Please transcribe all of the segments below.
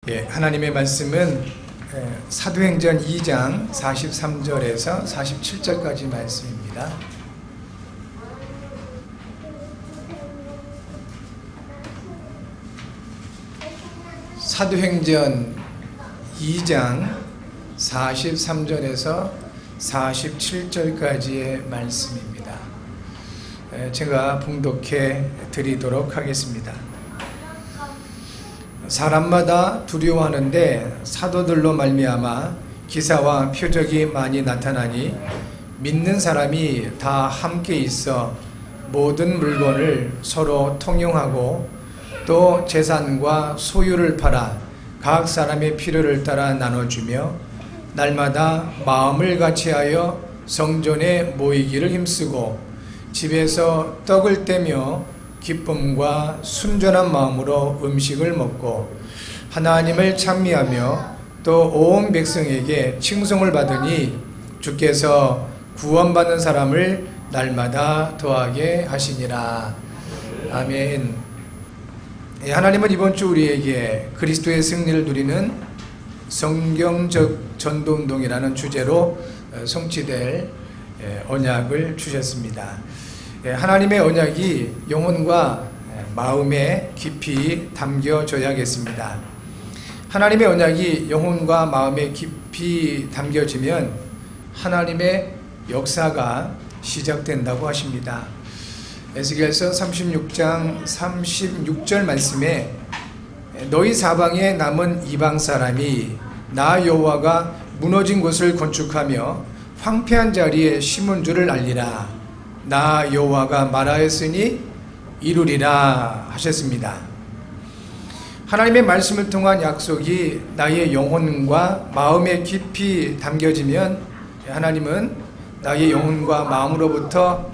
하나님의 말씀은 사도행전 2장 43절에서 47절까지 말씀입니다. 사도행전 2장 43절에서 47절까지의 말씀입니다. 제가 봉독해 드리도록 하겠습니다. 사람마다 두려워하는데 사도들로 말미암아 기사와 표적이 많이 나타나니 믿는 사람이 다 함께 있어 모든 물건을 서로 통용하고 또 재산과 소유를 팔아 각 사람의 필요를 따라 나눠주며 날마다 마음을 같이하여 성전에 모이기를 힘쓰고 집에서 떡을 떼며 기쁨과 순전한 마음으로 음식을 먹고 하나님을 찬미하며 또 온 백성에게 칭송을 받으니 주께서 구원받는 사람을 날마다 더하게 하시니라. 아멘. 하나님은 이번 주 우리에게 그리스도의 승리를 누리는 성경적 전도운동이라는 주제로 성취될 언약을 주셨습니다. 하나님의 언약이 영혼과 마음에 깊이 담겨져야겠습니다. 하나님의 언약이 영혼과 마음에 깊이 담겨지면 하나님의 역사가 시작된다고 하십니다. 에스겔서 36장 36절 말씀에 너희 사방에 남은 이방 사람이 나 여호와가 무너진 곳을 건축하며 황폐한 자리에 심은 줄을 알리라. 나 여호와가 말하였으니 이루리라 하셨습니다. 하나님의 말씀을 통한 약속이 나의 영혼과 마음에 깊이 담겨지면 하나님은 나의 영혼과 마음으로부터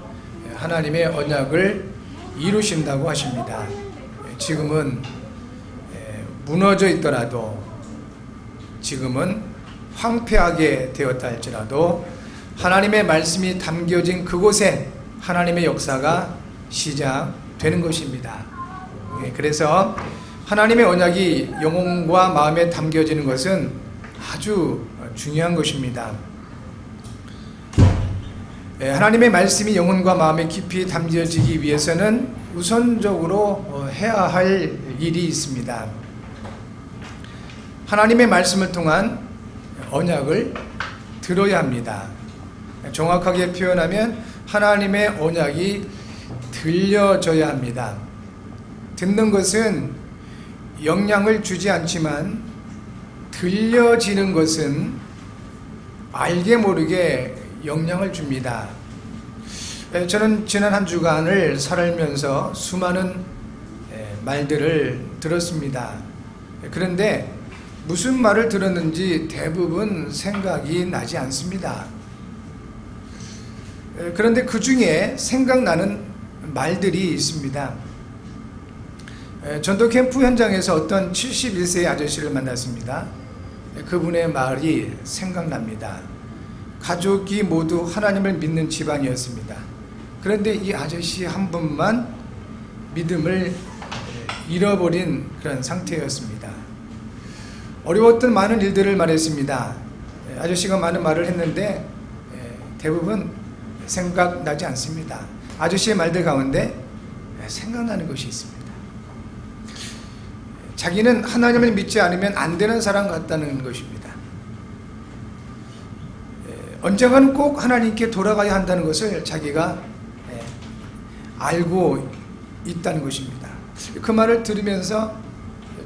하나님의 언약을 이루신다고 하십니다. 지금은 무너져 있더라도, 지금은 황폐하게 되었다 할지라도 하나님의 말씀이 담겨진 그곳에 하나님의 역사가 시작되는 것입니다. 그래서 하나님의 언약이 영혼과 마음에 담겨지는 것은 아주 중요한 것입니다. 하나님의 말씀이 영혼과 마음에 깊이 담겨지기 위해서는 우선적으로 해야 할 일이 있습니다. 하나님의 말씀을 통한 언약을 들어야 합니다. 정확하게 표현하면 하나님의 언약이 들려져야 합니다. 듣는 것은 영향을 주지 않지만 들려지는 것은 알게 모르게 영향을 줍니다. 저는 지난 한 주간을 살면서 수많은 말들을 들었습니다. 그런데 무슨 말을 들었는지 대부분 생각이 나지 않습니다. 그런데 그 중에 생각나는 말들이 있습니다. 전도 캠프 현장에서 어떤 71세의 아저씨를 만났습니다. 그분의 말이 생각납니다. 가족이 모두 하나님을 믿는 집안이었습니다. 그런데 이 아저씨 한 분만 믿음을 잃어버린 그런 상태였습니다. 어려웠던 많은 일들을 말했습니다. 아저씨가 많은 말을 했는데 대부분 생각나지 않습니다. 아저씨의 말들 가운데 생각나는 것이 있습니다. 자기는 하나님을 믿지 않으면 안 되는 사람 같다는 것입니다. 언젠가는 꼭 하나님께 돌아가야 한다는 것을 자기가 알고 있다는 것입니다. 그 말을 들으면서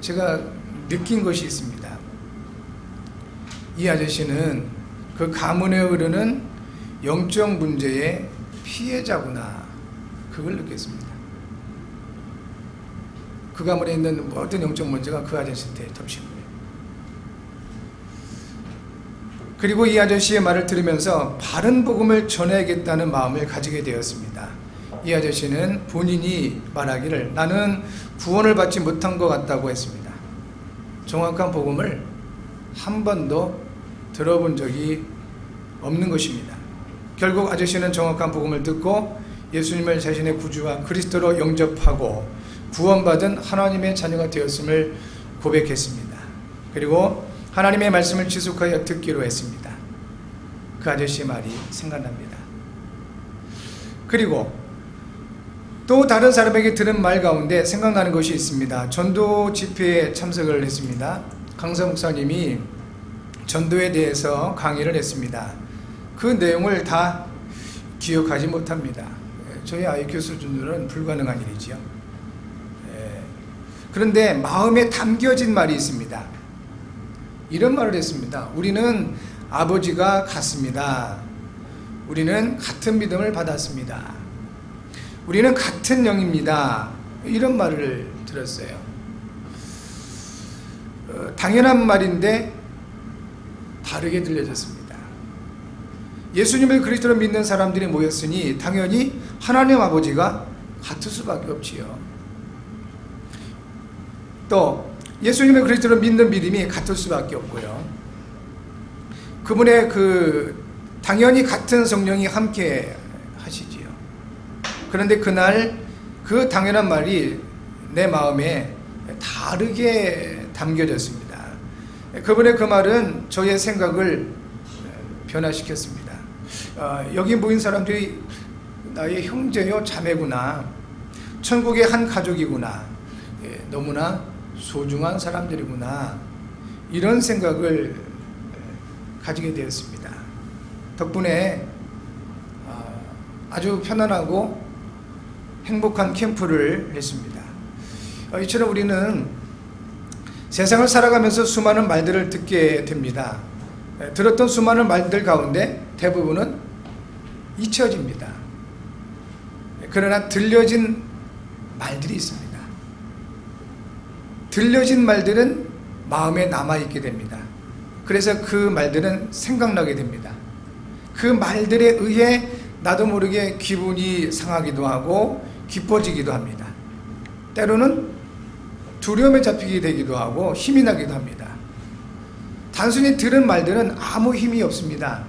제가 느낀 것이 있습니다. 이 아저씨는 그 가문에 흐르는 영적 문제의 피해자구나, 그걸 느꼈습니다. 그 가문에 있는 모든 영적 문제가 그 아저씨한테 덮친 거예요. 그리고 이 아저씨의 말을 들으면서 바른 복음을 전해야겠다는 마음을 가지게 되었습니다. 이 아저씨는 본인이 말하기를 나는 구원을 받지 못한 것 같다고 했습니다. 정확한 복음을 한 번도 들어본 적이 없는 것입니다. 결국 아저씨는 정확한 복음을 듣고 예수님을 자신의 구주와 그리스도로 영접하고 구원받은 하나님의 자녀가 되었음을 고백했습니다. 그리고 하나님의 말씀을 지속하여 듣기로 했습니다. 그 아저씨의 말이 생각납니다. 그리고 또 다른 사람에게 들은 말 가운데 생각나는 것이 있습니다. 전도 집회에 참석을 했습니다. 강사 목사님이 전도에 대해서 강의를 했습니다. 그 내용을 다 기억하지 못합니다. 저희 IQ 수준으로는 불가능한 일이지요. 그런데 마음에 담겨진 말이 있습니다. 이런 말을 했습니다. 우리는 아버지가 같습니다. 우리는 같은 믿음을 받았습니다. 우리는 같은 영입니다. 이런 말을 들었어요. 당연한 말인데 다르게 들려졌습니다. 예수님을 그리스도로 믿는 사람들이 모였으니 당연히 하나님 아버지가 같을 수밖에 없지요. 또 예수님을 그리스도로 믿는 믿음이 같을 수밖에 없고요. 그분의 당연히 같은 성령이 함께 하시지요. 그런데 그날 그 당연한 말이 내 마음에 다르게 담겨졌습니다. 그분의 그 말은 저의 생각을 변화시켰습니다. 여기 모인 사람들이 나의 형제요 자매구나, 천국의 한 가족이구나, 너무나 소중한 사람들이구나, 이런 생각을 가지게 되었습니다. 덕분에 아주 편안하고 행복한 캠프를 했습니다. 이처럼 우리는 세상을 살아가면서 수많은 말들을 듣게 됩니다. 들었던 수많은 말들 가운데 대부분은 잊혀집니다. 그러나 들려진 말들이 있습니다. 들려진 말들은 마음에 남아있게 됩니다. 그래서 그 말들은 생각나게 됩니다. 그 말들에 의해 나도 모르게 기분이 상하기도 하고 기뻐지기도 합니다. 때로는 두려움에 잡히게 되기도 하고 힘이 나기도 합니다. 단순히 들은 말들은 아무 힘이 없습니다.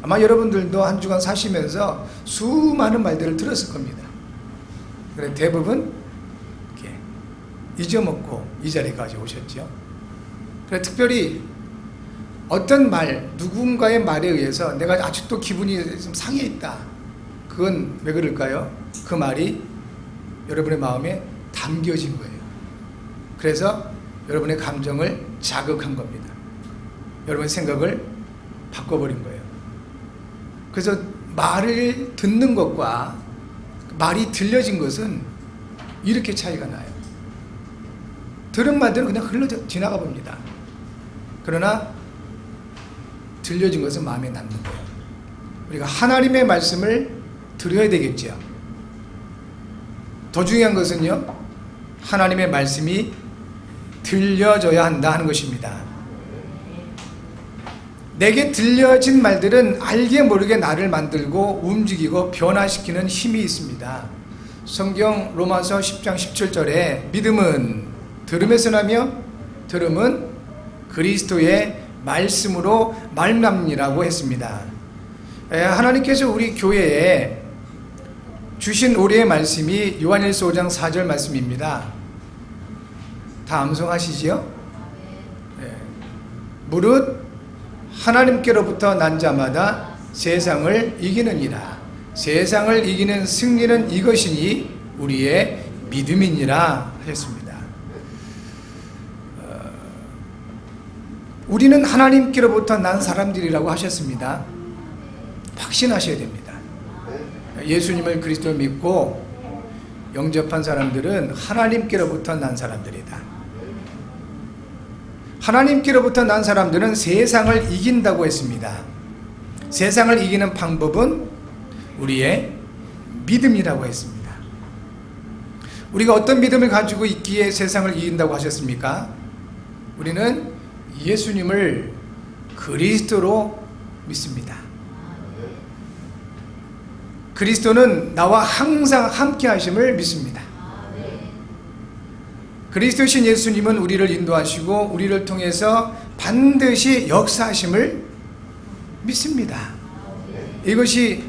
아마 여러분들도 한 주간 사시면서 수많은 말들을 들었을 겁니다. 그런데 대부분 이렇게 잊어먹고 이 자리까지 오셨죠. 그래서 특별히 어떤 말, 누군가의 말에 의해서 내가 아직도 기분이 좀 상해 있다. 그건 왜 그럴까요? 그 말이 여러분의 마음에 담겨진 거예요. 그래서 여러분의 감정을 자극한 겁니다. 여러분의 생각을 바꿔버린 거예요. 그래서 말을 듣는 것과 말이 들려진 것은 이렇게 차이가 나요. 들은 말들은 그냥 흘러 지나가 봅니다. 그러나 들려진 것은 마음에 남는 거예요. 우리가 하나님의 말씀을 들어야 되겠죠. 더 중요한 것은요, 하나님의 말씀이 들려져야 한다 하는 것입니다. 내게 들려진 말들은 알게 모르게 나를 만들고 움직이고 변화시키는 힘이 있습니다. 성경 로마서 10장 17절에 믿음은 들음에서 나며 들음은 그리스도의 말씀으로 말미암니라고 했습니다. 하나님께서 우리 교회에 주신 우리의 말씀이 요한일서 5장 4절 말씀입니다. 다 암송하시지요? 무릇 하나님께로부터 난 자마다 세상을 이기느니라. 세상을 이기는 승리는 이것이니 우리의 믿음이니라 하셨습니다. 우리는 하나님께로부터 난 사람들이라고 하셨습니다. 확신하셔야 됩니다. 예수님을 그리스도를 믿고 영접한 사람들은 하나님께로부터 난 사람들이다. 하나님께로부터 난 사람들은 세상을 이긴다고 했습니다. 세상을 이기는 방법은 우리의 믿음이라고 했습니다. 우리가 어떤 믿음을 가지고 있기에 세상을 이긴다고 하셨습니까? 우리는 예수님을 그리스도로 믿습니다. 그리스도는 나와 항상 함께 하심을 믿습니다. 그리스도신 예수님은 우리를 인도하시고 우리를 통해서 반드시 역사하심을 믿습니다. 이것이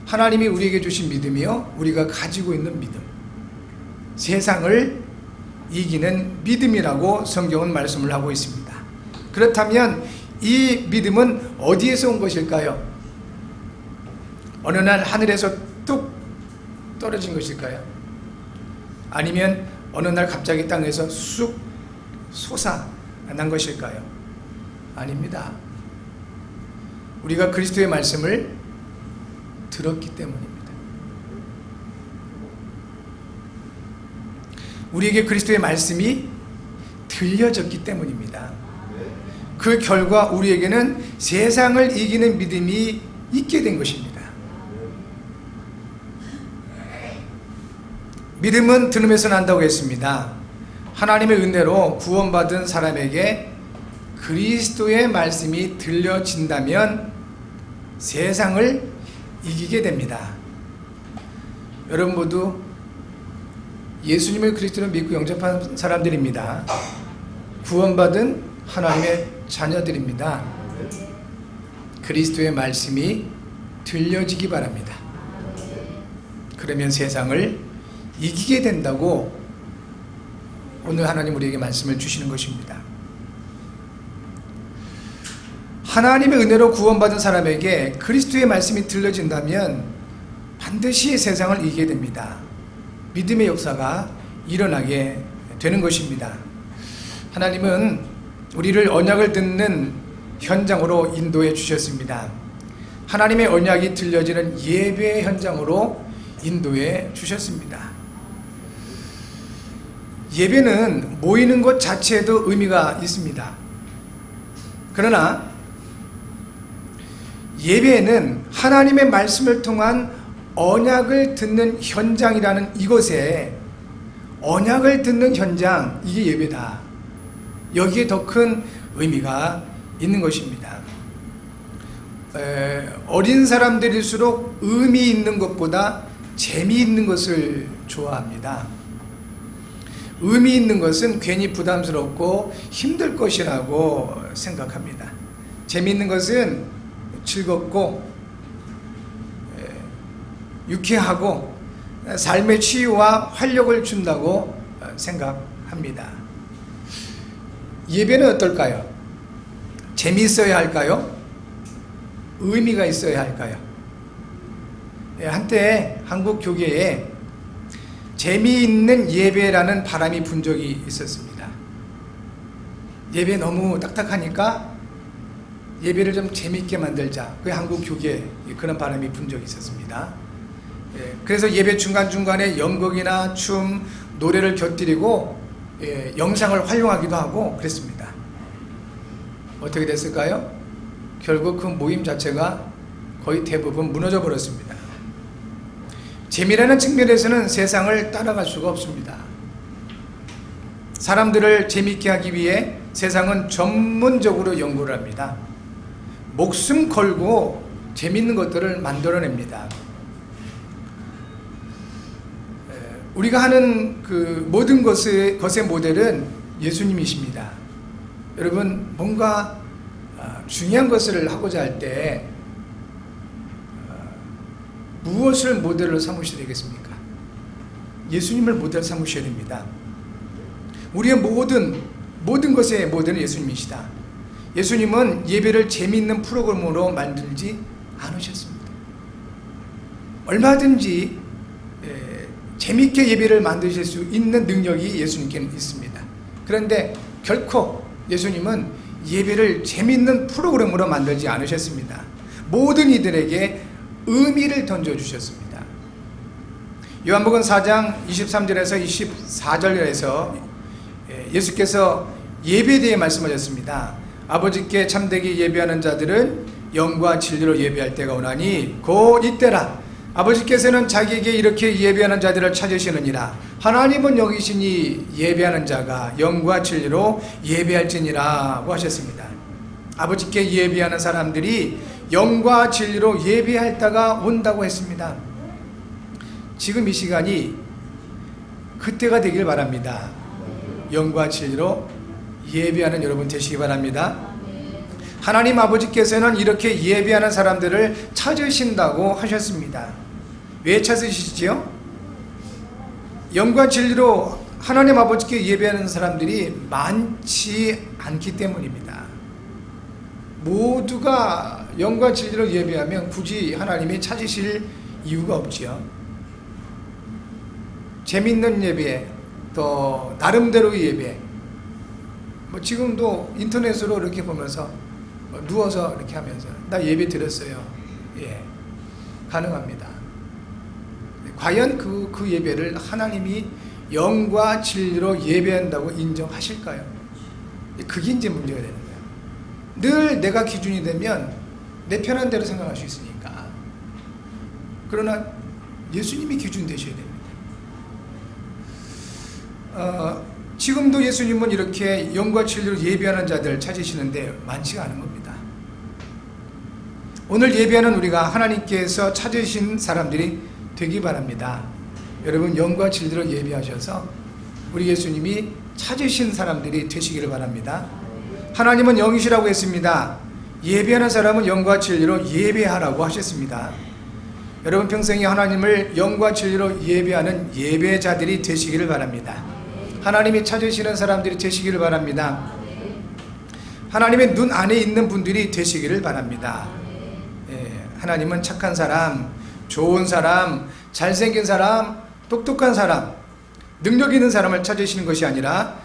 하나님이 우리에게 주신 믿음이요, 우리가 가지고 있는 믿음, 세상을 이기는 믿음이라고 성경은 말씀을 하고 있습니다. 그렇다면 이 믿음은 어디에서 온 것일까요? 어느 날 하늘에서 뚝 떨어진 것일까요? 아니면 어느 날 갑자기 땅에서 쑥 솟아난 것일까요? 아닙니다. 우리가 그리스도의 말씀을 들었기 때문입니다. 우리에게 그리스도의 말씀이 들려졌기 때문입니다. 그 결과 우리에게는 세상을 이기는 믿음이 있게 된 것입니다. 믿음은 들음에서 난다고 했습니다. 하나님의 은혜로 구원받은 사람에게 그리스도의 말씀이 들려진다면 세상을 이기게 됩니다. 여러분 모두 예수님을 그리스도로 믿고 영접한 사람들입니다. 구원받은 하나님의 자녀들입니다. 그리스도의 말씀이 들려지기 바랍니다. 그러면 세상을 이기게 된다고 오늘 하나님 우리에게 말씀을 주시는 것입니다. 하나님의 은혜로 구원받은 사람에게 그리스도의 말씀이 들려진다면 반드시 세상을 이기게 됩니다. 믿음의 역사가 일어나게 되는 것입니다. 하나님은 우리를 언약을 듣는 현장으로 인도해 주셨습니다. 하나님의 언약이 들려지는 예배 현장으로 인도해 주셨습니다. 예배는 모이는 것 자체에도 의미가 있습니다. 그러나 예배는 하나님의 말씀을 통한 언약을 듣는 현장이라는 이곳에 언약을 듣는 현장, 이게 예배다. 여기에 더 큰 의미가 있는 것입니다. 어린 사람들일수록 의미 있는 것보다 재미있는 것을 좋아합니다. 의미 있는 것은 괜히 부담스럽고 힘들 것이라고 생각합니다. 재미있는 것은 즐겁고 유쾌하고 삶의 치유와 활력을 준다고 생각합니다. 예배는 어떨까요? 재미있어야 할까요? 의미가 있어야 할까요? 한때 한국 교계에 재미있는 예배라는 바람이 분 적이 있었습니다. 예배 너무 딱딱하니까 예배를 좀 재미있게 만들자. 그게 한국 교계에 그런 바람이 분 적이 있었습니다. 그래서 예배 중간중간에 연극이나 춤, 노래를 곁들이고 영상을 활용하기도 하고 그랬습니다. 어떻게 됐을까요? 결국 그 모임 자체가 거의 대부분 무너져 버렸습니다. 재미라는 측면에서는 세상을 따라갈 수가 없습니다. 사람들을 재미있게 하기 위해 세상은 전문적으로 연구를 합니다. 목숨 걸고 재미있는 것들을 만들어냅니다. 우리가 하는 그 모든 것의 모델은 예수님이십니다. 여러분, 뭔가 중요한 것을 하고자 할 때 무엇을 모델로 삼으셔야 되겠습니까? 예수님을 모델 삼으셔야 됩니다. 우리의 모든 것의 모델은 예수님이시다. 예수님은 예배를 재미있는 프로그램으로 만들지 않으셨습니다. 얼마든지 재미있게 예배를 만드실 수 있는 능력이 예수님께는 있습니다. 그런데 결코 예수님은 예배를 재미있는 프로그램으로 만들지 않으셨습니다. 모든 이들에게 의미를 던져주셨습니다. 요한복음 4장 23절에서 24절에서 예수께서 예배에 대해 말씀하셨습니다. 아버지께 참되게 예배하는 자들은 영과 진리로 예배할 때가 오나니 곧 이때라. 아버지께서는 자기에게 이렇게 예배하는 자들을 찾으시느니라. 하나님은 여기시니 예배하는 자가 영과 진리로 예배할지니라고 하셨습니다. 아버지께 예배하는 사람들이 영과 진리로 예배할 때가 온다고 했습니다. 지금 이 시간이 그때가 되길 바랍니다. 영과 진리로 예배하는 여러분 되시기 바랍니다. 하나님 아버지께서는 이렇게 예배하는 사람들을 찾으신다고 하셨습니다. 왜 찾으시지요? 영과 진리로 하나님 아버지께 예배하는 사람들이 많지 않기 때문입니다. 모두가 영과 진리로 예배하면 굳이 하나님이 찾으실 이유가 없지요. 재밌는 예배, 또 나름대로의 예배, 뭐 지금도 인터넷으로 이렇게 보면서 누워서 이렇게 하면서 나 예배 드렸어요. 예, 가능합니다. 과연 그 예배를 하나님이 영과 진리로 예배한다고 인정하실까요? 그게 이제 문제가 되는 거예요. 늘 내가 기준이 되면 내 편한 대로 생각할 수 있으니까. 그러나 예수님이 기준 되셔야 됩니다. 지금도 예수님은 이렇게 영과 진리로 예배하는 자들 찾으시는데 많지가 않은 겁니다. 오늘 예배하는 우리가 하나님께서 찾으신 사람들이 되기 바랍니다. 여러분, 영과 진리로 예배하셔서 우리 예수님이 찾으신 사람들이 되시기를 바랍니다. 하나님은 영이시라고 했습니다. 예배하는 사람은 영과 진리로 예배하라고 하셨습니다. 여러분, 평생에 하나님을 영과 진리로 예배하는 예배자들이 되시기를 바랍니다. 하나님이 찾으시는 사람들이 되시기를 바랍니다. 하나님의 눈 안에 있는 분들이 되시기를 바랍니다. 예, 하나님은 착한 사람, 좋은 사람, 잘생긴 사람, 똑똑한 사람, 능력 있는 사람을 찾으시는 것이 아니라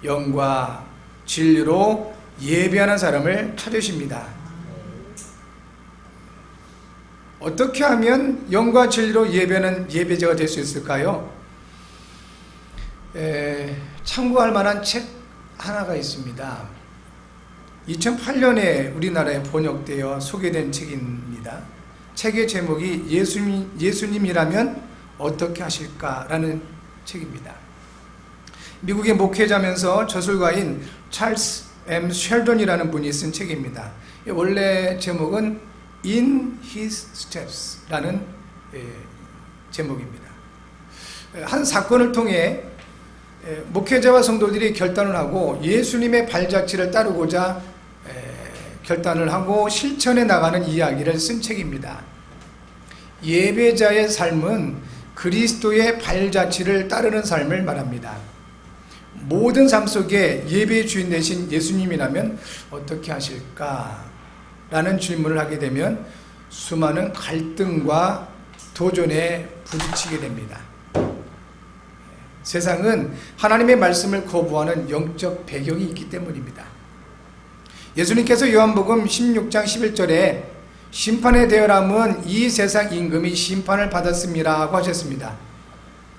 영과 진리로 예배하는 사람을 찾으십니다. 어떻게 하면 영과 진리로 예배하는 예배자가 될 수 있을까요? 참고할 만한 책 하나가 있습니다. 2008년에 우리나라에 번역되어 소개된 책입니다. 책의 제목이 예수님이라면 어떻게 하실까라는 책입니다. 미국의 목회자면서 저술가인 찰스 M. 쉘던이라는 분이 쓴 책입니다. 원래 제목은 In His Steps라는 제목입니다. 한 사건을 통해 목회자와 성도들이 결단을 하고 예수님의 발자취를 따르고자 결단을 하고 실천해 나가는 이야기를 쓴 책입니다. 예배자의 삶은 그리스도의 발자취를 따르는 삶을 말합니다. 모든 삶 속에 예배의 주인 되신 예수님이라면 어떻게 하실까? 라는 질문을 하게 되면 수많은 갈등과 도전에 부딪히게 됩니다. 세상은 하나님의 말씀을 거부하는 영적 배경이 있기 때문입니다. 예수님께서 요한복음 16장 11절에 심판의 대열함은 이 세상 임금이 심판을 받았음이라고 하셨습니다.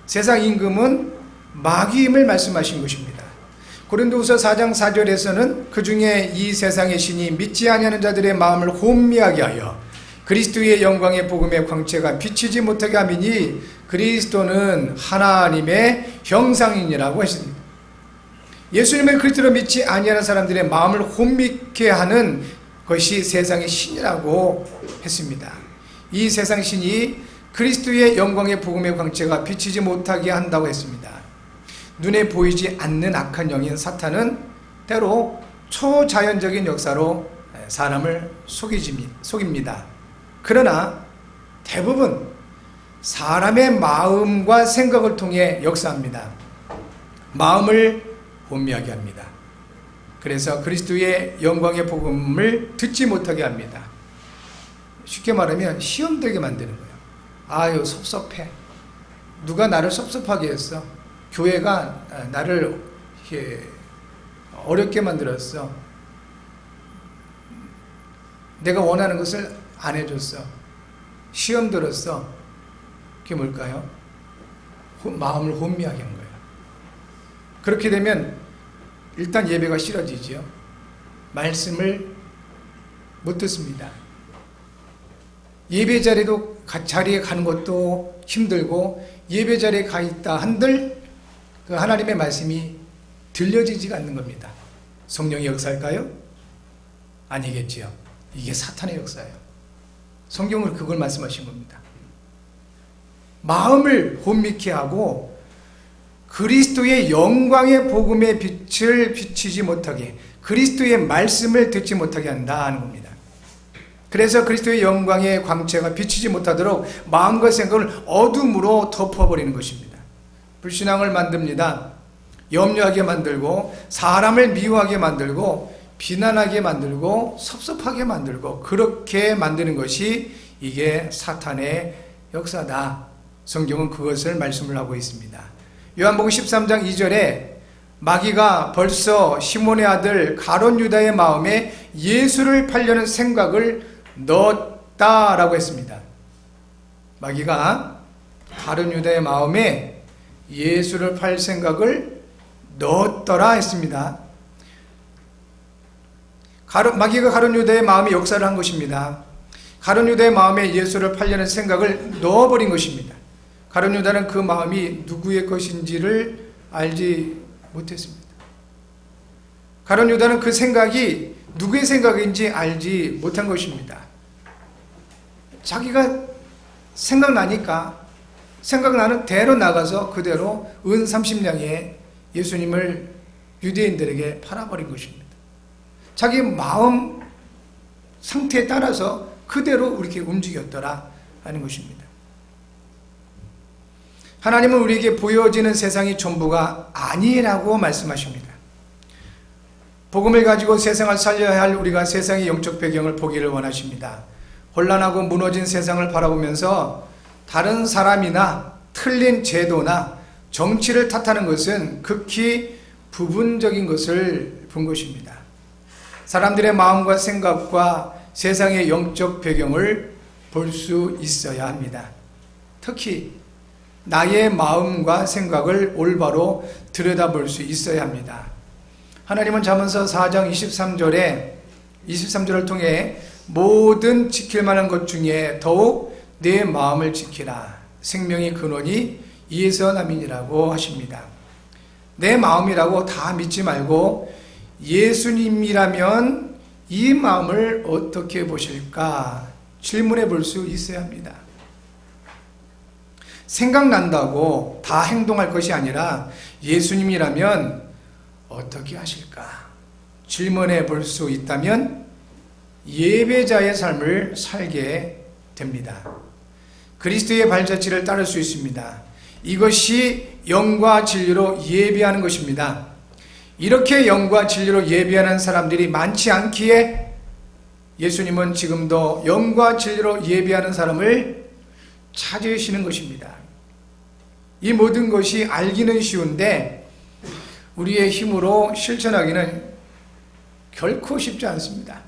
세상 임금은 마귀임을 말씀하신 것입니다. 고린도후서 4장 4절에서는 그 중에 이 세상의 신이 믿지 아니하는 자들의 마음을 혼미하게 하여 그리스도의 영광의 복음의 광채가 비치지 못하게 하미니 그리스도는 하나님의 형상이니라고 하십니다. 예수님을 그리스도로 믿지 아니하는 사람들의 마음을 혼미케 하는 것이 세상의 신이라고 했습니다. 이 세상 신이 그리스도의 영광의 복음의 광채가 비치지 못하게 한다고 했습니다. 눈에 보이지 않는 악한 영인 사탄은 때로 초자연적인 역사로 사람을 속입니다. 그러나 대부분 사람의 마음과 생각을 통해 역사합니다. 마음을 혼미하게 합니다. 그래서 그리스도의 영광의 복음을 듣지 못하게 합니다. 쉽게 말하면 시험 들게 만드는 거예요. 아유, 섭섭해. 누가 나를 섭섭하게 했어. 교회가 나를 어렵게 만들었어. 내가 원하는 것을 안 해줬어. 시험 들었어. 그게 뭘까요? 마음을 혼미하게 한 거예요. 그렇게 되면 일단 예배가 싫어지죠. 말씀을 못 듣습니다. 예배 자리에 가는 것도 힘들고 예배 자리에 가 있다 한들 그 하나님의 말씀이 들려지지가 않는 겁니다. 성령의 역사일까요? 아니겠지요. 이게 사탄의 역사예요. 성경은 그걸 말씀하신 겁니다. 마음을 혼미케 하고 그리스도의 영광의 복음의 빛을 비치지 못하게, 그리스도의 말씀을 듣지 못하게 한다는 겁니다. 그래서 그리스도의 영광의 광채가 비치지 못하도록 마음과 생각을 어둠으로 덮어버리는 것입니다. 불신앙을 만듭니다. 염려하게 만들고 사람을 미워하게 만들고 비난하게 만들고 섭섭하게 만들고 그렇게 만드는 것이 이게 사탄의 역사다. 성경은 그것을 말씀을 하고 있습니다. 요한복음 13장 2절에 마귀가 벌써 시몬의 아들 가룟 유다의 마음에 예수를 팔려는 생각을 넣었다라고 했습니다. 마귀가 가룟 유다의 마음에 예수를 팔 생각을 넣었더라 했습니다. 마귀가 가룟 유다의 마음에 역사를 한 것입니다. 가룟 유다의 마음에 예수를 팔려는 생각을 넣어버린 것입니다. 가룟 유다는 그 마음이 누구의 것인지를 알지 못했습니다. 가룟 유다는 그 생각이 누구의 생각인지 알지 못한 것입니다. 자기가 생각나니까 생각나는 대로 나가서 그대로 은 30냥에 예수님을 유대인들에게 팔아버린 것입니다. 자기 마음 상태에 따라서 그대로 이렇게 움직였더라 하는 것입니다. 하나님은 우리에게 보여지는 세상이 전부가 아니라고 말씀하십니다. 복음을 가지고 세상을 살려야 할 우리가 세상의 영적 배경을 보기를 원하십니다. 혼란하고 무너진 세상을 바라보면서 다른 사람이나 틀린 제도나 정치를 탓하는 것은 극히 부분적인 것을 본 것입니다. 사람들의 마음과 생각과 세상의 영적 배경을 볼 수 있어야 합니다. 특히 나의 마음과 생각을 올바로 들여다볼 수 있어야 합니다. 하나님은 잠언서 4장 23절을 통해 모든 지킬 만한 것 중에 더욱 내 마음을 지키라. 생명의 근원이 이에서 남이니라고 하십니다. 내 마음이라고 다 믿지 말고 예수님이라면 이 마음을 어떻게 보실까 질문해 볼 수 있어야 합니다. 생각난다고 다 행동할 것이 아니라 예수님이라면 어떻게 하실까 질문해 볼 수 있다면 예배자의 삶을 살게 됩니다. 그리스도의 발자취를 따를 수 있습니다. 이것이 영과 진리로 예배하는 것입니다. 이렇게 영과 진리로 예배하는 사람들이 많지 않기에 예수님은 지금도 영과 진리로 예배하는 사람을 찾으시는 것입니다. 이 모든 것이 알기는 쉬운데 우리의 힘으로 실천하기는 결코 쉽지 않습니다.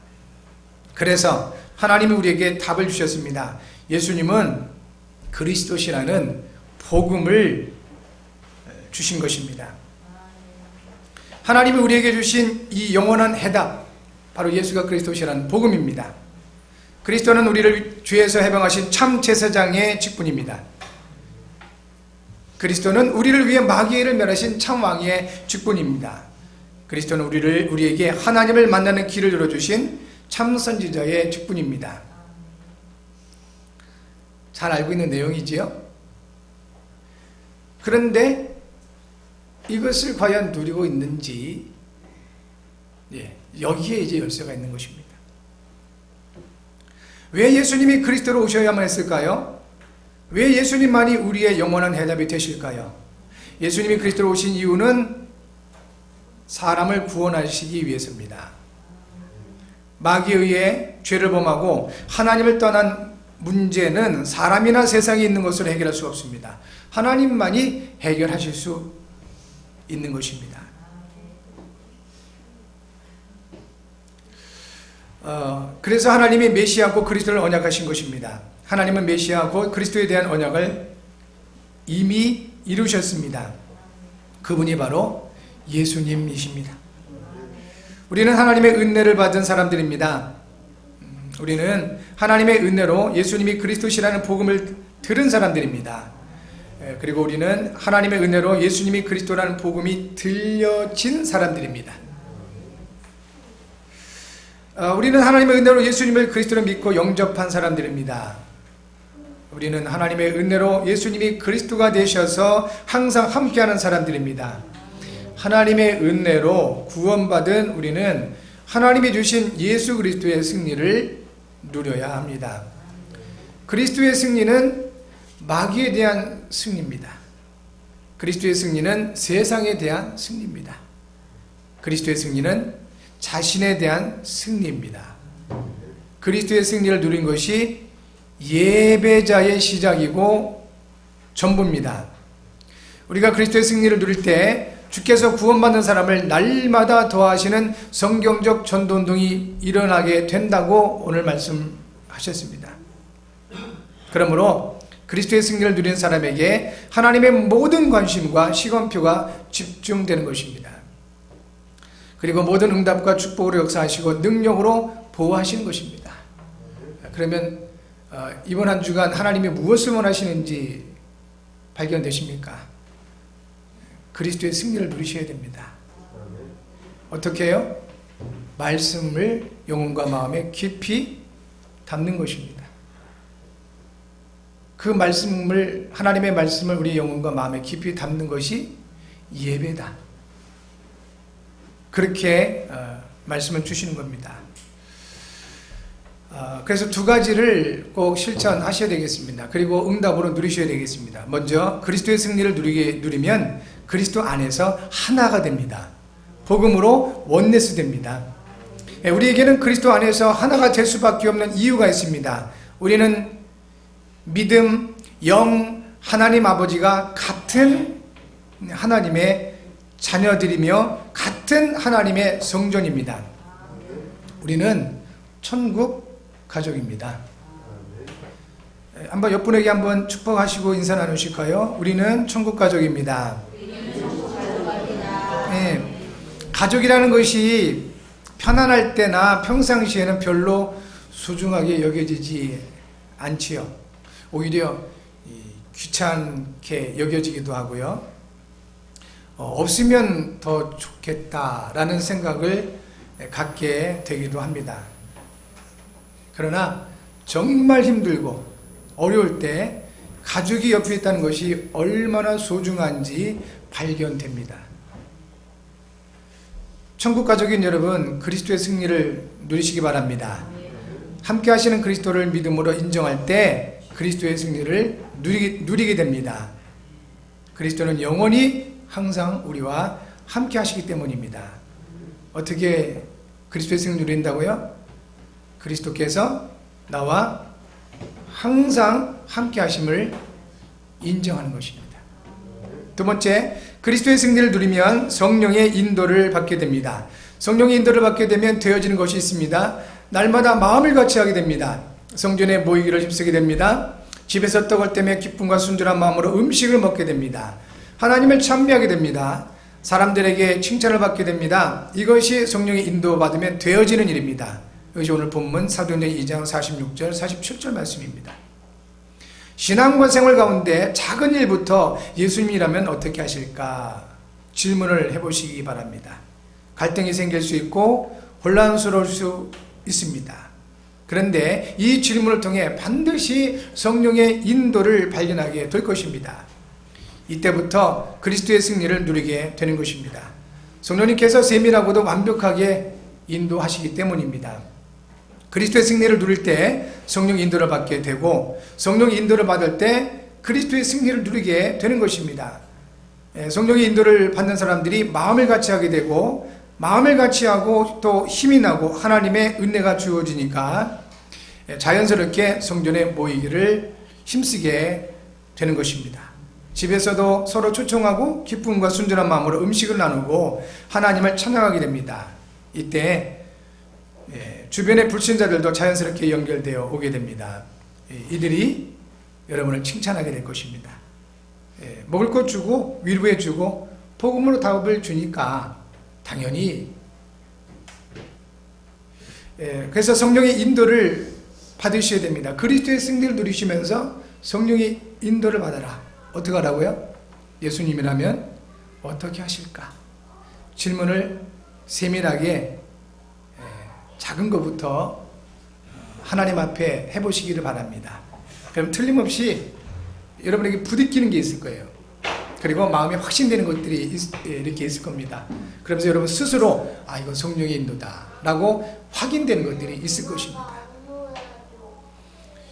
그래서 하나님이 우리에게 답을 주셨습니다. 예수님은 그리스도시라는 복음을 주신 것입니다. 하나님이 우리에게 주신 이 영원한 해답, 바로 예수가 그리스도시라는 복음입니다. 그리스도는 우리를 죄에서 해방하신 참 제사장의 직분입니다. 그리스도는 우리를 위해 마귀를 멸하신 참 왕의 직분입니다. 그리스도는 우리에게 하나님을 만나는 길을 열어주신 참 선지자의 직분입니다. 잘 알고 있는 내용이지요? 그런데 이것을 과연 누리고 있는지, 여기에 이제 열쇠가 있는 것입니다. 왜 예수님이 그리스도로 오셔야만 했을까요? 왜 예수님만이 우리의 영원한 해답이 되실까요? 예수님이 그리스도로 오신 이유는 사람을 구원하시기 위해서입니다. 마귀에 의해 죄를 범하고 하나님을 떠난 문제는 사람이나 세상에 있는 것으로 해결할 수 없습니다. 하나님만이 해결하실 수 있는 것입니다. 그래서 하나님이 메시아고 그리스도를 언약하신 것입니다. 하나님은 메시아고 그리스도에 대한 언약을 이미 이루셨습니다. 그분이 바로 예수님이십니다. 우리는 하나님의 은혜를 받은 사람들입니다. 우리는 하나님의 은혜로 예수님이 그리스도시라는 복음을 들은 사람들입니다. 그리고 우리는 하나님의 은혜로 예수님이 그리스도라는 복음이 들려진 사람들입니다. 우리는 하나님의 은혜로 예수님을 그리스도로 믿고 영접한 사람들입니다. 우리는 하나님의 은혜로 예수님이 그리스도가 되셔서 항상 함께하는 사람들입니다. 하나님의 은혜로 구원받은 우리는 하나님이 주신 예수 그리스도의 승리를 누려야 합니다. 그리스도의 승리는 마귀에 대한 승리입니다. 그리스도의 승리는 세상에 대한 승리입니다. 그리스도의 승리는 자신에 대한 승리입니다. 그리스도의 승리를 누린 것이 예배자의 시작이고 전부입니다. 우리가 그리스도의 승리를 누릴 때 주께서 구원받는 사람을 날마다 더하시는 성경적 전도운동이 일어나게 된다고 오늘 말씀하셨습니다. 그러므로 그리스도의 승리를 누리는 사람에게 하나님의 모든 관심과 시간표가 집중되는 것입니다. 그리고 모든 응답과 축복으로 역사하시고 능력으로 보호하시는 것입니다. 그러면 이번 한 주간 하나님이 무엇을 원하시는지 발견되십니까? 그리스도의 승리를 누리셔야 됩니다. 어떻게 해요? 말씀을 영혼과 마음에 깊이 담는 것입니다. 그 말씀을, 하나님의 말씀을 우리 영혼과 마음에 깊이 담는 것이 예배다. 그렇게 말씀을 주시는 겁니다. 그래서 두 가지를 꼭 실천하셔야 되겠습니다. 그리고 응답으로 누리셔야 되겠습니다. 먼저 그리스도의 승리를 누리면 그리스도 안에서 하나가 됩니다. 복음으로 원네스 됩니다. 우리에게는 그리스도 안에서 하나가 될 수밖에 없는 이유가 있습니다. 우리는 믿음, 영, 하나님 아버지가 같은 하나님의 자녀들이며 같은 하나님의 성전입니다. 우리는 천국 가족입니다. 한번 옆분에게 한번 축복하시고 인사 나누실까요? 우리는 천국 가족입니다. 네, 가족이라는 것이 편안할 때나 평상시에는 별로 소중하게 여겨지지 않지요. 오히려 귀찮게 여겨지기도 하고요. 없으면 더 좋겠다라는 생각을 갖게 되기도 합니다. 그러나 정말 힘들고 어려울 때 가족이 옆에 있다는 것이 얼마나 소중한지 발견됩니다. 천국 가족인 여러분, 그리스도의 승리를 누리시기 바랍니다. 함께 하시는 그리스도를 믿음으로 인정할 때 그리스도의 승리를 누리게 됩니다. 그리스도는 영원히 항상 우리와 함께 하시기 때문입니다. 어떻게 그리스도의 승리를 누린다고요? 그리스도께서 나와 항상 함께 하심을 인정하는 것입니다. 두 번째, 그리스도의 승리를 누리면 성령의 인도를 받게 됩니다. 성령의 인도를 받게 되면 되어지는 것이 있습니다. 날마다 마음을 같이 하게 됩니다. 성전에 모이기를 힘쓰게 됩니다. 집에서 떡을 떼며 기쁨과 순전한 마음으로 음식을 먹게 됩니다. 하나님을 찬미하게 됩니다. 사람들에게 칭찬을 받게 됩니다. 이것이 성령의 인도받으면 되어지는 일입니다. 이것이 오늘 본문 사도행전 2장 46절 47절 말씀입니다. 신앙과 생활 가운데 작은 일부터 예수님이라면 어떻게 하실까 질문을 해보시기 바랍니다. 갈등이 생길 수 있고 혼란스러울 수 있습니다. 그런데 이 질문을 통해 반드시 성령의 인도를 발견하게 될 것입니다. 이때부터 그리스도의 승리를 누리게 되는 것입니다. 성령님께서 세밀하고도 완벽하게 인도하시기 때문입니다. 그리스도의 승리를 누릴 때 성령 인도를 받게 되고 성령 인도를 받을 때 그리스도의 승리를 누리게 되는 것입니다. 성령의 인도를 받는 사람들이 마음을 같이 하게 되고 마음을 같이 하고 또 힘이 나고 하나님의 은혜가 주어지니까 자연스럽게 성전에 모이기를 힘쓰게 되는 것입니다. 집에서도 서로 초청하고 기쁨과 순전한 마음으로 음식을 나누고 하나님을 찬양하게 됩니다. 이때 주변의 불신자들도 자연스럽게 연결되어 오게 됩니다. 이들이 여러분을 칭찬하게 될 것입니다. 먹을 것 주고 위로해 주고 복음으로 답을 주니까 당연히 그래서 성령의 인도를 받으셔야 됩니다. 그리스도의 승리를 누리시면서 성령의 인도를 받아라. 어떻게 하라고요? 예수님이라면 어떻게 하실까? 질문을 세밀하게 작은 것부터 하나님 앞에 해보시기를 바랍니다. 그럼 틀림없이 여러분에게 부딪히는 게 있을 거예요. 그리고 마음에 확신되는 것들이 이렇게 있을 겁니다. 그러면서 여러분 스스로 이거 성령의 인도다 라고 확인되는 것들이 있을 것입니다.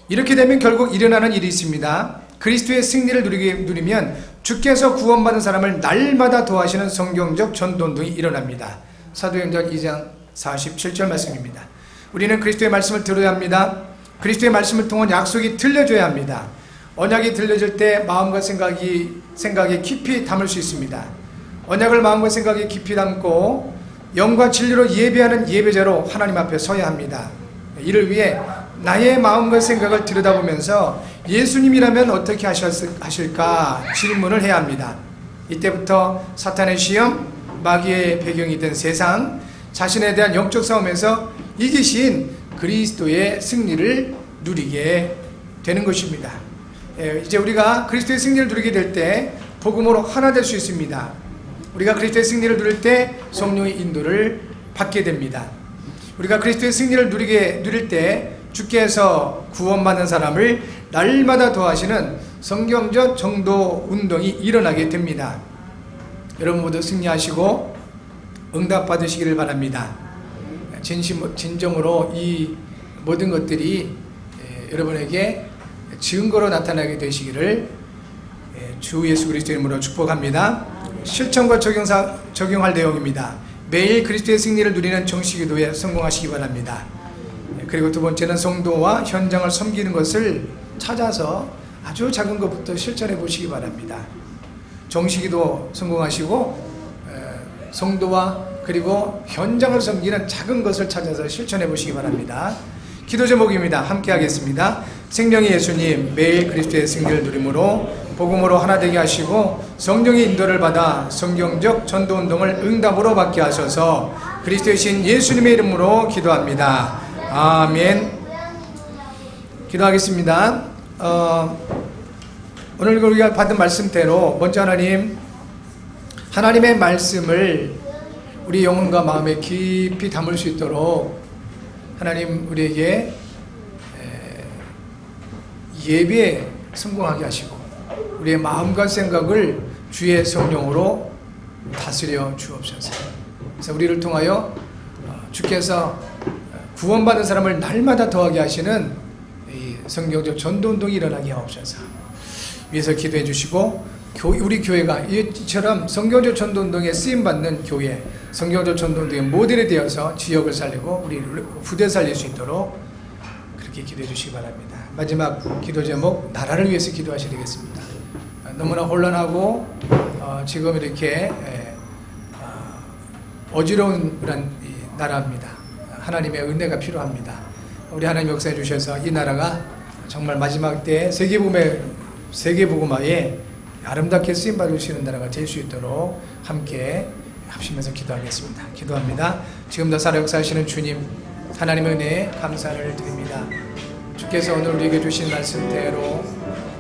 이렇게 되면 결국 일어나는 일이 있습니다. 그리스도의 승리를 누리면 주께서 구원받은 사람을 날마다 도와주시는 성경적 전도운동이 일어납니다. 사도행전 2장 47절 말씀입니다. 우리는 그리스도의 말씀을 들어야 합니다. 그리스도의 말씀을 통한 약속이 들려줘야 합니다. 언약이 들려질 때 마음과 생각에 깊이 담을 수 있습니다. 언약을 마음과 생각에 깊이 담고 영과 진리로 예배하는 예배자로 하나님 앞에 서야 합니다. 이를 위해 나의 마음과 생각을 들여다보면서 예수님이라면 어떻게 하실까 질문을 해야 합니다. 이때부터 사탄의 시험, 마귀의 배경이 된 세상, 자신에 대한 영적 싸움에서 이기신 그리스도의 승리를 누리게 되는 것입니다. 이제 우리가 그리스도의 승리를 누리게 될 때 복음으로 하나 될 수 있습니다. 우리가 그리스도의 승리를 누릴 때 성령의 인도를 받게 됩니다. 우리가 그리스도의 승리를 누릴 때 주께서 구원받는 사람을 날마다 도와주시는 성경적 전도 운동이 일어나게 됩니다. 여러분 모두 승리하시고 응답 받으시기를 바랍니다. 진정으로 이 모든 것들이 여러분에게 증거로 나타나게 되시기를 주 예수 그리스도 이름으로 축복합니다. 실천과 적용할 내용입니다. 매일 그리스도의 승리를 누리는 정식기도에 성공하시기 바랍니다. 그리고 두 번째는 성도와 현장을 섬기는 것을 찾아서 아주 작은 것부터 실천해 보시기 바랍니다. 정식기도 성공하시고 성도와 그리고 현장을 섬기는 작은 것을 찾아서 실천해 보시기 바랍니다. 기도 제목입니다. 함께 하겠습니다. 생명의 예수님, 매일 그리스도의 승리를 누림으로 복음으로 하나 되게 하시고 성령의 인도를 받아 성경적 전도운동을 응답으로 받게 하셔서 그리스도의 신 예수님의 이름으로 기도합니다. 아멘. 기도하겠습니다. 오늘 우리가 받은 말씀대로 먼저 하나님의 말씀을 우리 영혼과 마음에 깊이 담을 수 있도록 하나님 우리에게 예배에 성공하게 하시고 우리의 마음과 생각을 주의 성령으로 다스려 주옵소서. 그래서 우리를 통하여 주께서 구원받은 사람을 날마다 더하게 하시는 이 성경적 전도운동이 일어나게 하옵소서. 위에서 기도해 주시고 우리 교회가 이처럼 성경적 전도운동에 쓰임받는 교회, 성경적 전도운동의 모델이 되어서 지역을 살리고 우리 후대 살릴 수 있도록 그렇게 기도해 주시기 바랍니다. 마지막 기도 제목, 나라를 위해서 기도하셔야 되겠습니다. 너무나 혼란하고 지금 이렇게 어지러운 그런 나라입니다. 하나님의 은혜가 필요합니다. 우리 하나님 역사해 주셔서 이 나라가 정말 마지막 때 세계복음화에 아름답게 쓰임받으시는 나라가 될 수 있도록 함께 합심해서 기도하겠습니다. 기도합니다. 지금도 살아 역사하시는 주님, 하나님의 은혜에 감사를 드립니다. 주께서 오늘 우리에게 주신 말씀대로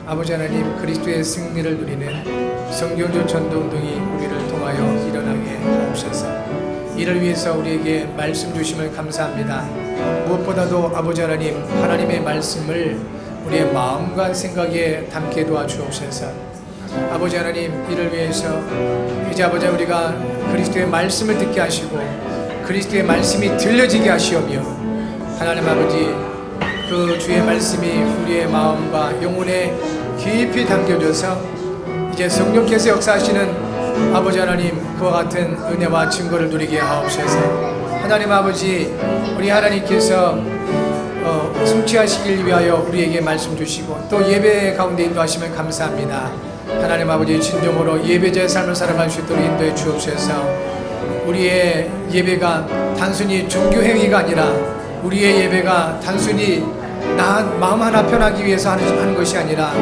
아버지 하나님 그리스도의 승리를 누리는 성경적 전도운동이 우리를 통하여 일어나게 하옵소서. 이를 위해서 우리에게 말씀 주심을 감사합니다. 무엇보다도 아버지 하나님, 하나님의 말씀을 우리의 마음과 생각에 담게 도와주옵소서. 아버지 하나님, 이를 위해서 이제 아버지 우리가 그리스도의 말씀을 듣게 하시고 그리스도의 말씀이 들려지게 하시오며 하나님 아버지 그 주의 말씀이 우리의 마음과 영혼에 깊이 담겨져서 이제 성령께서 역사하시는 아버지 하나님 그와 같은 은혜와 증거를 누리게 하옵소서. 하나님 아버지, 우리 하나님께서 성취하시길 위하여 우리에게 말씀 주시고 또 예배 가운데 인도하시면 감사합니다. 하나님 아버지, 진정으로 예배자의 삶을 살아갈 수 있도록 인도해 주옵소서. 우리의 예배가 단순히 종교 행위가 아니라 우리의 예배가 단순히 나 마음 하나 편하기 위해서 하는 것이 아니라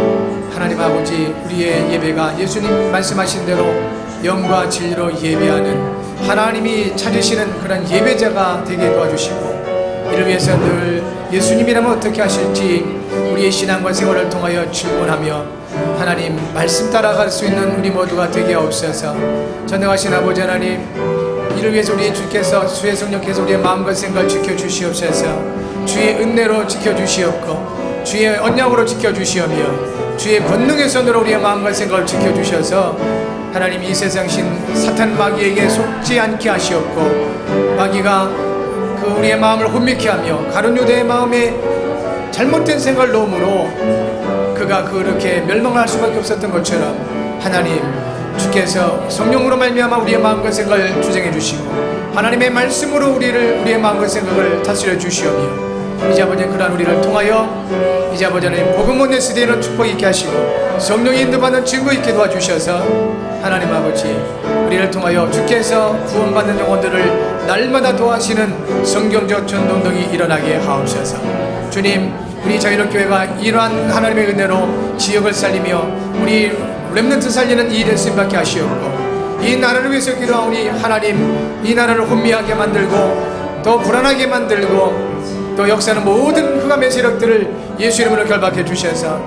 하나님 아버지, 우리의 예배가 예수님 말씀하신 대로 영과 진리로 예배하는 하나님이 찾으시는 그런 예배자가 되게 도와주시고 이를 위해서 늘 예수님이라면 어떻게 하실지 우리의 신앙과 생활을 통하여 질문하며 하나님 말씀 따라갈 수 있는 우리 모두가 되게 하옵소서. 전능하신 아버지 하나님, 이를 위해서 우리 주께서 주의 성령께서 우리의 마음과 생각을 지켜주시옵소서. 주의 은혜로 지켜주시옵고 주의 언약으로 지켜주시오며 주의 권능의 손으로 우리의 마음과 생각을 지켜주셔서 하나님 이 세상신 사탄 마귀에게 속지 않게 하시옵고 마귀가 그 우리의 마음을 혼미케 하며 가룟 유대의 마음에 잘못된 생각을 넣음으로 그가 그렇게 멸망할 수밖에 없었던 것처럼 하나님 주께서 성령으로 말미암아 우리의 마음과 생각을 주장해 주시고 하나님의 말씀으로 우리의 마음과 생각을 다스려 주시오며 이제 아버지 그러한 우리를 통하여 이제 아버지 하나님 복음 원내스 되는 축복 있게 하시고 성령의 인도받는 증거 있게 도와주셔서 하나님 아버지 우리를 통하여 주께서 구원받는 영혼들을 날마다 도와주시는 성경적 전도운동이 일어나게 하옵소서. 주님, 우리 자유롭교회가 이러한 하나님의 은혜로 지역을 살리며 우리 렘넌트 살리는 이 일을 쓰임받게 하시옵고 이 나라를 위해서 기도한 우리 하나님, 이 나라를 혼미하게 만들고 또 불안하게 만들고 또 역사는 모든 흑암의 세력들을 예수 이름으로 결박해 주셔서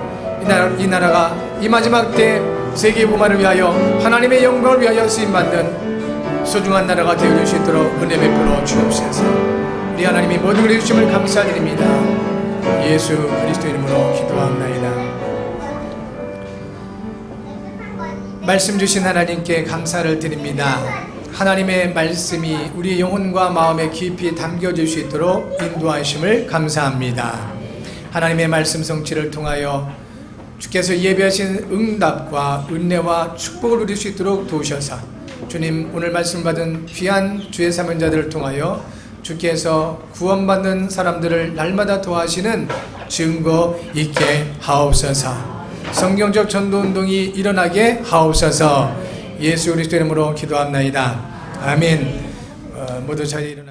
이 나라가 이 마지막 때 세계 복음화를 위하여 하나님의 영광을 위하여 쓰임받는 소중한 나라가 되어줄 수 있도록 은혜 베풀어 주옵소서. 우리 하나님이 모든 걸 해주심을 감사드립니다. 예수 그리스도 이름으로 기도합나이다. 말씀 주신 하나님께 감사를 드립니다. 하나님의 말씀이 우리 영혼과 마음에 깊이 담겨질 수 있도록 인도하심을 감사합니다. 하나님의 말씀 성취를 통하여 주께서 예배하신 응답과 은혜와 축복을 누릴 수 있도록 도우셔서 주님 오늘 말씀 받은 귀한 주의 사명자들을 통하여 주께서 구원받는 사람들을 날마다 도와주시는 증거 있게 하옵소서. 성경적 전도운동이 일어나게 하옵소서. 예수 그리스도 이름으로 기도합나이다. 아멘. 모두 자리에 일어나